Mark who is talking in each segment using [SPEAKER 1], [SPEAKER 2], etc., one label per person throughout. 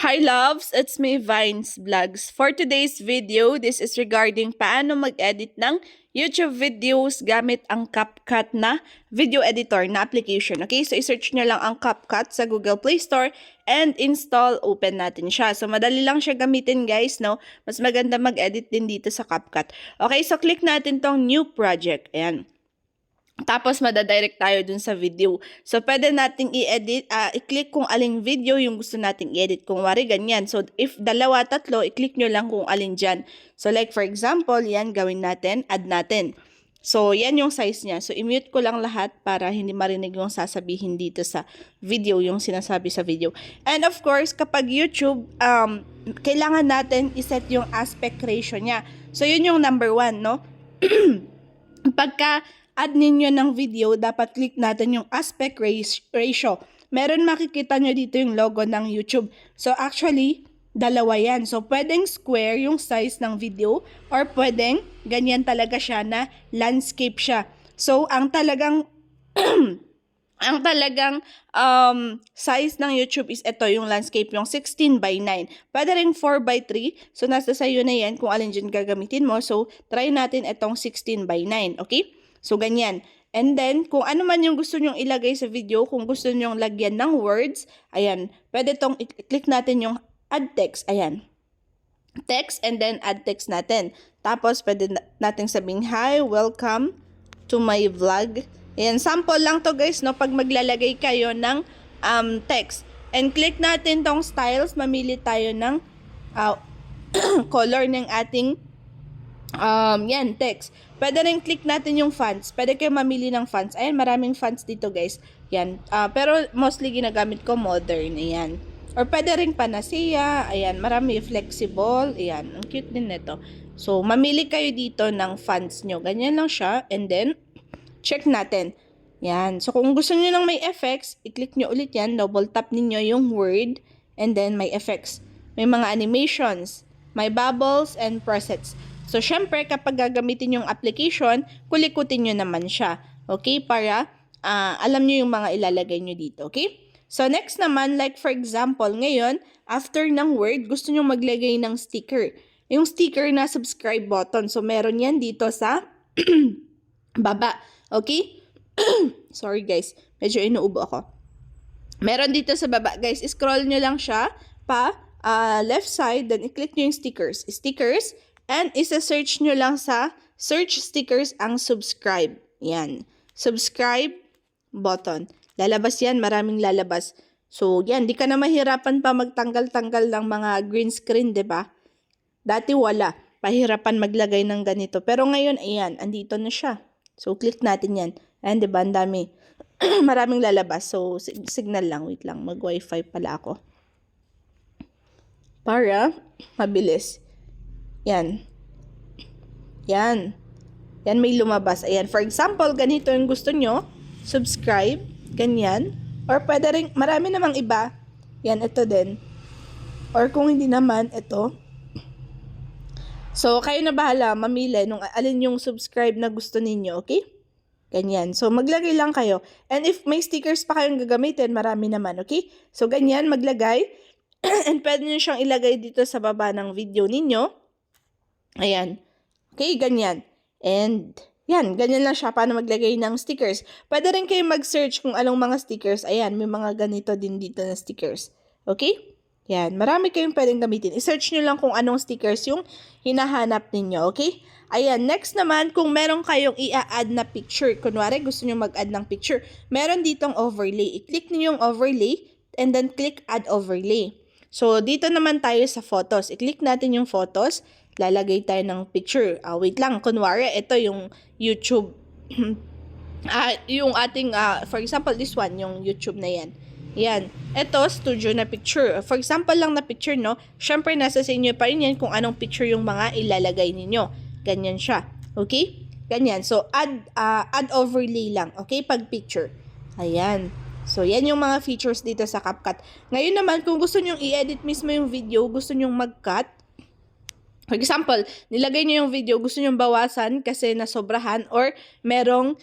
[SPEAKER 1] Hi loves, it's me Vines Vlogs. For today's video, this is regarding paano mag-edit ng YouTube videos gamit ang CapCut na video editor na application. Okay, so i-search nyo lang ang CapCut sa Google Play Store and install, open natin siya. So madali lang siya gamitin guys, no? Mas maganda mag-edit din dito sa CapCut. Okay, so click natin tong new project. Ayan. Tapos, madadirect tayo dun sa video. So, pwede nating i-edit, i-click kung aling video yung gusto nating i-edit. Kung wari, ganyan. So, if dalawa, tatlo, i-click nyo lang kung alin dyan. So, like for example, yan, gawin natin, add natin. So, yan yung size niya. So, i-mute ko lang lahat para hindi marinig yung sasabihin dito sa video, yung sinasabi sa video. And of course, kapag YouTube, kailangan natin iset yung aspect ratio niya. So, yun yung number 1, no? Pagka add ninyo ng video, dapat click natin yung aspect ratio. Meron makikita nyo dito yung logo ng YouTube. So actually, dalawa yan. So pwedeng square yung size ng video or pwedeng ganyan talaga siya na landscape siya. So ang talagang size ng YouTube is ito, yung landscape, yung 16 by 9. Pwede rin 4 by 3. So, nasa sayo na yan kung alin dyan gagamitin mo. So, try natin itong 16 by 9. Okay? So, ganyan. And then, kung ano man yung gusto nyong ilagay sa video, kung gusto nyong lagyan ng words, ayan, pwede tong i-click natin yung add text. Ayan. Text and then add text natin. Tapos, pwede natin sabihin, hi, welcome to my vlog. Ayan, sample lang to guys, no? Pag maglalagay kayo ng text. And click natin tong styles, mamili tayo ng color ng ating yan, text. Pwede rin click natin yung fonts. Pwede kayo mamili ng fonts. Ayan, maraming fonts dito guys. Yan. Pero mostly ginagamit ko modern. Ayan. Or pwede rin panacea. Ayan, marami. Flexible. Ayan, ang cute din nito. So, mamili kayo dito ng fonts nyo. Ganyan lang siya. And then, check natin. Yan. So, kung gusto nyo ng may effects, i-click nyo ulit yan. Double tap ninyo yung word. And then, may effects. May mga animations. May bubbles and presets. So, syempre, kapag gagamitin yung application, kulikutin nyo naman siya. Okay? Para alam nyo yung mga ilalagay nyo dito. Okay? So, next naman, like for example, ngayon, after ng word, gusto nyo maglagay ng sticker. Yung sticker na subscribe button. So, meron yan dito sa baba. Okay? Sorry guys. Medyo inuubo ako. Meron dito sa baba. Guys, scroll nyo lang siya pa left side. Then, i-click nyo yung stickers. Stickers. And isa-search nyo lang sa search stickers ang subscribe. Yan. Subscribe button. Lalabas yan. Maraming lalabas. So, yan. Di ka na mahirapan pa magtanggal-tanggal ng mga green screen, diba? Dati wala. Pahirapan maglagay ng ganito. Pero ngayon, ayan. Andito na siya. So, click natin yan. Ayan, diba? Ang dami. Maraming lalabas. So, signal lang. Wait lang. Mag-wifi pala ako. Para mabilis. Yan. Yan. Yan may lumabas. Ayan. For example, ganito yung gusto nyo. Subscribe. Ganyan. Or pwede rin, marami namang iba. Yan, ito din. Or kung hindi naman, ito. So, kayo na bahala mamili nung alin yung subscribe na gusto ninyo. Okay? Ganyan. So, maglagay lang kayo. And if may stickers pa kayong gagamitin, marami naman. Okay? So, ganyan, maglagay. And pwede nyo siyang ilagay dito sa baba ng video ninyo. Ayan. Okay, ganyan. And, yan, ganyan lang siya paano maglagay ng stickers. Pwede rin kayo mag-search kung anong mga stickers. Ayan, may mga ganito din dito na stickers. Okay? Yan, marami kayong pwedeng gamitin. I-search nyo lang kung anong stickers yung hinahanap ninyo. Okay? Ayan, next naman, kung meron kayong i-add na picture. Kunwari, gusto nyo mag-add ng picture. Meron ditong overlay. I-click nyo yung overlay and then click add overlay. So, dito naman tayo sa photos. I-click natin yung photos. Lalagay tayo ng picture. Wait lang. Kunwari, ito yung YouTube. Yung ating, for example, this one, yung YouTube na yan. Yan. Ito, studio na picture. For example lang na picture, no? Syempre, nasa sa inyo pa rin yan kung anong picture yung mga ilalagay ninyo. Ganyan siya. Okay? Ganyan. So, add overlay lang. Okay? Pag picture. Ayan. So, yan yung mga features dito sa CapCut. Ngayon naman, kung gusto nyong i-edit mismo yung video, gusto nyong mag-cut, for example, nilagay nyo yung video, gusto nyo bawasan kasi nasobrahan or merong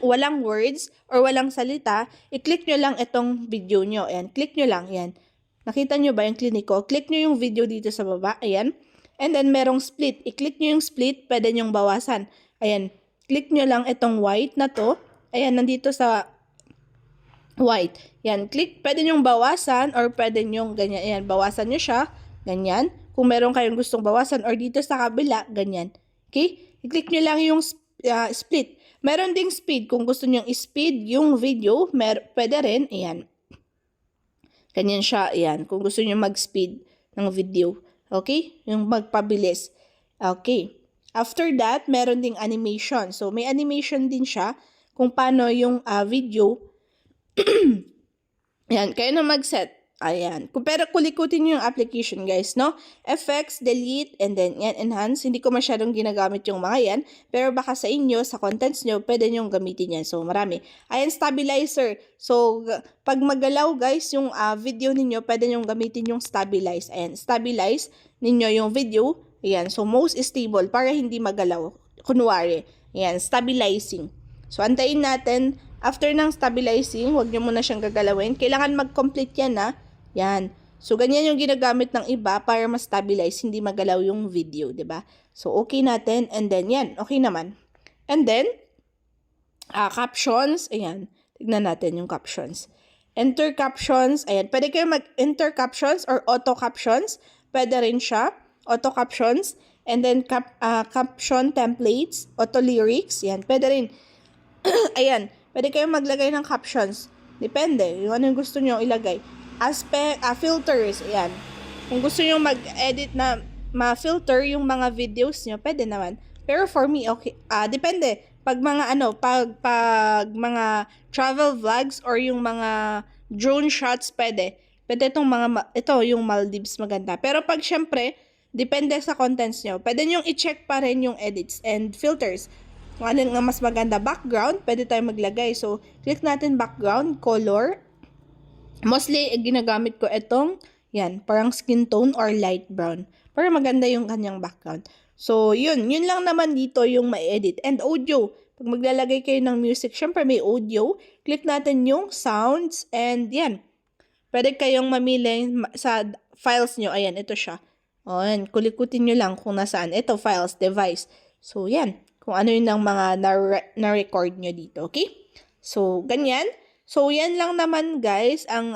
[SPEAKER 1] walang words or walang salita, i-click nyo lang itong video nyo. Ayan, click nyo lang. Yan. Nakita nyo ba yung clinic ko? Click nyo yung video dito sa baba. Ayan. And then, merong split. I-click nyo yung split, pwede nyong bawasan. Ayan. Click nyo lang itong white na to. Ayan, nandito sa white. Yan, click. Pwede nyong bawasan or pwede nyong ganyan. Ayan, bawasan nyo siya. Ganyan. Kung meron kayong gustong bawasan or dito sa kabila, ganyan. Okay? I-click nyo lang yung split. Meron ding speed. Kung gusto nyo i-speed yung video, pwede rin. Ayan. Ganyan siya. Ayan. Kung gusto nyo mag-speed ng video. Okay? Yung magpabilis. Okay. After that, meron ding animation. So, may animation din siya kung paano yung video. Ayan. Kayo na mag-set. Ayan. Pero kulikutin nyo yung application, guys, no? Effects, delete, and then yan, enhance. Hindi ko masyadong ginagamit yung mga yan. Pero baka sa inyo, sa contents nyo, pwede nyo gamitin yan. So, marami. Ayan, stabilizer. So, pag magalaw, guys, yung video ninyo, pwede nyo gamitin yung stabilize. Ayan, stabilize ninyo yung video. Ayan, so most stable para hindi magalaw. Kunwari, ayan, stabilizing. So, antayin natin. After ng stabilizing, huwag nyo muna siyang gagalawin. Kailangan mag-complete yan, ha? Yan. So, ganyan yung ginagamit ng iba para ma-stabilize, hindi magalaw yung video, 'di ba? So, okay natin. And then, yan. Okay naman. And then, captions. Ayan. Tignan natin yung captions. Enter captions. Ayan. Pwede kayo mag-enter captions or auto captions. Pwede rin siya. Auto captions. And then, caption templates. Auto lyrics. Yan. Pwede rin. Ayan. Pwede kayo maglagay ng captions. Depende. Yung ano yung gusto nyo ilagay. Aspect, filters, ayan. Kung gusto nyo mag-edit na ma-filter yung mga videos nyo, pwede naman. Pero for me, okay. Depende. Pag mga pag mga travel vlogs or yung mga drone shots, pwede. Pwede ito yung Maldives maganda. Pero pag syempre, depende sa contents nyo. Pwede nyo i-check pa rin yung edits and filters. Kung ano nga mas maganda. Background, pwede tayo maglagay. So, click natin background, color. Mostly, ginagamit ko itong, yan, parang skin tone or light brown. Para maganda yung kanyang background. So, yun lang naman dito yung ma-edit. And audio, pag maglalagay kayo ng music, syempre may audio. Click natin yung sounds and yan. Pwede kayong mamili sa files nyo. Ayan, ito siya. O, yan, kulikutin nyo lang kung nasaan. Ito, files, device. So, yan. Kung ano yun ang mga na-record nyo dito. Okay? So, ganyan. So, yan lang naman, guys, ang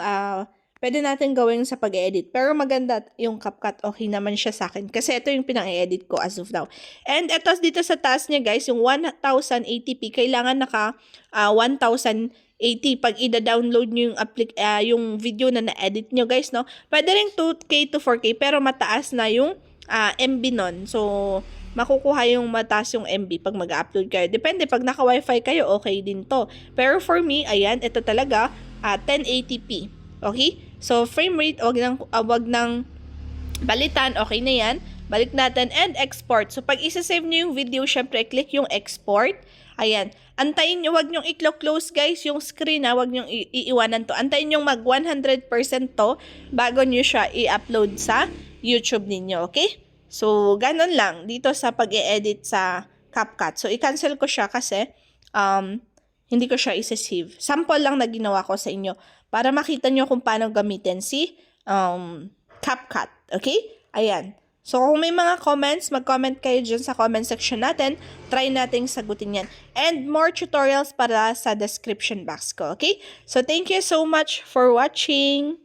[SPEAKER 1] pwede natin gawin sa pag-edit. Pero maganda yung CapCut. Okay naman siya sa akin. Kasi ito yung pinang-edit ko as of now. And ito dito sa taas niya, guys, yung 1080p, kailangan naka 1080 pag i-download nyo yung video na na-edit nyo, guys, no? Pwede rin 2K to 4K, pero mataas na yung MB nun. So, makukuha yung mataas yung MB pag mag-upload kayo. Depende, pag naka-wifi kayo, okay din to. Pero for me, ayan, ito talaga, 1080p. Okay? So, frame rate, wag nang balitan, okay na yan. Balik natin, and export. So, pag isa-save nyo yung video, syempre, click yung export. Ayan. Antayin nyo, wag nyo i-close, guys, yung screen, wag nyo iiwanan to. Antayin nyo mag 100% to bago nyo siya i-upload sa YouTube ninyo, okay? So, ganun lang dito sa pag-i-edit sa CapCut. So, i-cancel ko siya kasi hindi ko siya isa-save. Sample lang na ginawa ko sa inyo para makita nyo kung paano gamitin si CapCut. Okay? Ayan. So, kung may mga comments, mag-comment kayo dyan sa comment section natin. Try nating sagutin yan. And more tutorials para sa description box ko. Okay? So, thank you so much for watching.